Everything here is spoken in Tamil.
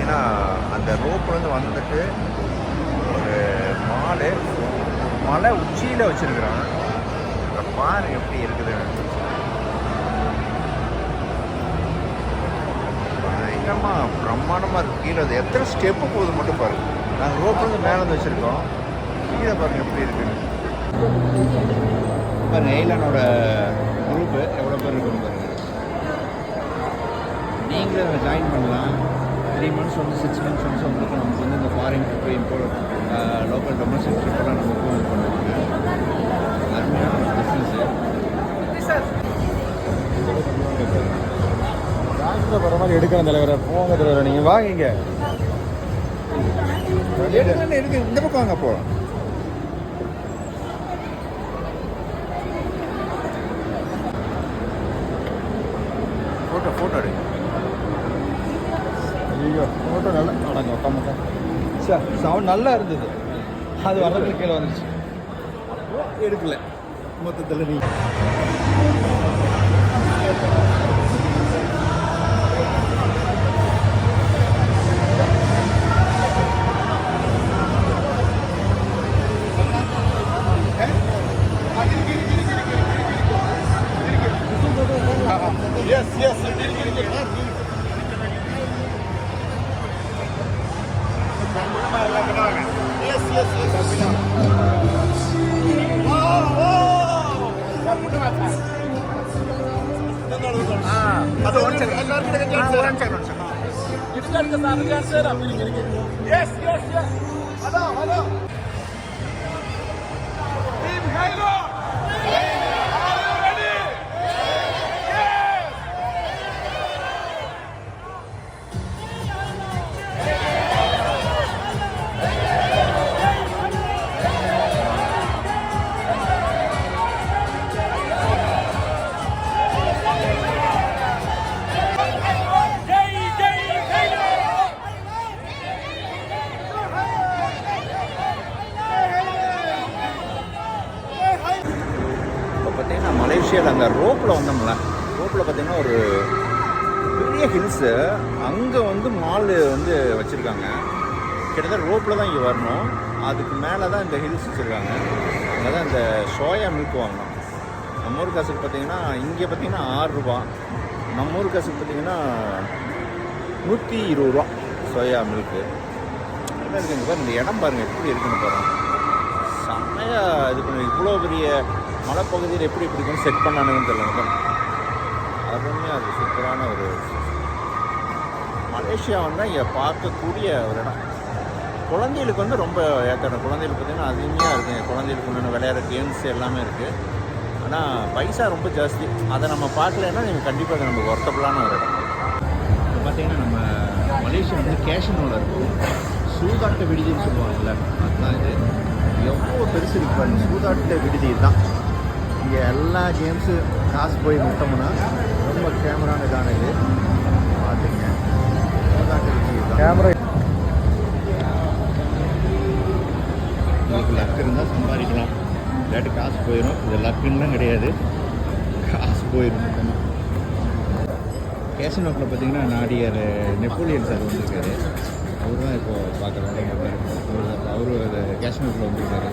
பார்த்தீங்கன்னா அந்த ரோப்லேருந்து வந்துட்டு ஒரு மலை உச்சியில் வச்சுருக்குறான். பாருங்க எப்படி இருக்குது. பயங்கரமாக பிரம்மாண்டமாக இருக்குது. கீழே அது எத்தனை ஸ்டெப்பு போகுது மட்டும் பாருங்கள். நாங்கள் ரோப்லேருந்து மேலே வந்து வச்சுருக்கோம். கீழே பாருங்கள் எப்படி இருக்குன்னு. இப்போ நெய்லனோட குரூப்பு எவ்வளோ பேர் இருக்குன்னு பாருங்கள். நீங்களே அதை ஜாயின் பண்ணலாம். 3 months வந்து 6 months வந்து உங்களுக்கு நமக்கு வந்து இந்த foreign trip import local domestic ட்ரிப்பெல்லாம் நமக்கு இது பண்ணுவாங்க. அருமையான ஒரு பிஸ்னஸ்ஸு. டாக்டரை போகிற மாதிரி எடுக்கணும் தலைவரை. போங்க தலைவரை, நீங்கள் வாங்கிங்க எடுக்க. இந்த பக்கம் வாங்க. அப்போ ஃபோட்டோ எடுங்க. ஐயோ ஃபோட்டோ நல்லா அடங்க உட்காந்துட்டேன். சார் சவுண்ட் நல்லா இருந்தது. அது வர்றதுக்கு கீழே வந்துடுச்சு. எடுக்கல மொத்தத்தில். நீ மலேசியாவில் அந்த ரோப்பில் வந்தோம்ல, ரோப்பில் பார்த்திங்கன்னா ஒரு பெரிய ஹில்ஸு. அங்கே வந்து மால் வந்து வச்சுருக்காங்க. கிட்டத்தட்ட ரோப்பில் தான் இங்கே வரணும். அதுக்கு மேலே தான் இந்த ஹில்ஸ் வச்சுருக்காங்க. அங்கே தான் இந்த சோயா மில்க் வாங்கணும். நம்ம ஊர் காசுக்கு பார்த்திங்கன்னா இங்கே பார்த்திங்கன்னா 6 ரூபா. நம்ம ஊர் காசுக்கு பார்த்திங்கன்னா 120 ரூபா சோயா மில்க்கு. என்ன இருக்குங்க பாருங்கள். இந்த இடம் பாருங்கள் எப்படி இருக்குன்னு பாருங்கள். செம்மையாக இது பண்ணி இவ்வளோ பெரிய மலைப்பகுதியில் எப்படி இருக்குன்னு செட் பண்ணானுங்கன்னு தெரியல. அருமையாக அது சூப்பரான ஒரு மலேசியா வந்து இங்கே பார்க்கக்கூடிய ஒரு இடம். குழந்தைகளுக்கு வந்து ரொம்ப ஏற்ற குழந்தைகளுக்கு பார்த்திங்கன்னா அதிகமாக இருக்குங்க. குழந்தைகளுக்கு ஒன்று விளையாடுற கேம்ஸ் எல்லாமே இருக்குது. ஆனால் பைசா ரொம்ப ஜாஸ்தி. அதை நம்ம பார்க்கலன்னா நீங்கள் கண்டிப்பாக அது நமக்கு ஒர்த்தபுளான ஒரு இடம். பார்த்திங்கன்னா நம்ம மலேசியா வந்து கேஷனோட இருக்கும். சூதாட்ட விடுதின்னு சொல்லுவாங்கல்ல, அதுதான் இது. எவ்வளோ பெருசு இருக்கு பாருங்க. சூதாட்ட விடுதி தான். இங்கே எல்லா கேம்ஸு காசு போய் விட்டோம்னா ரொம்ப கேமரான இதான இது பார்த்துங்க. சூதாட்ட விடுதி கேமரா. உங்களுக்கு லக் இருந்தால் சம்பாதிக்கலாம், இல்லாட்டி காசு போயிடும். இது லக்குன்னு கிடையாது, காசு போயிடும். கேஷன் நோட்டில் பார்த்தீங்கன்னா நாடியார் நெப்போலியன் சார் வந்திருக்காரு. அவர் தான் இப்போது பார்க்குறோம். அவரு கேஷன் நோட்டில் வந்திருக்காரு.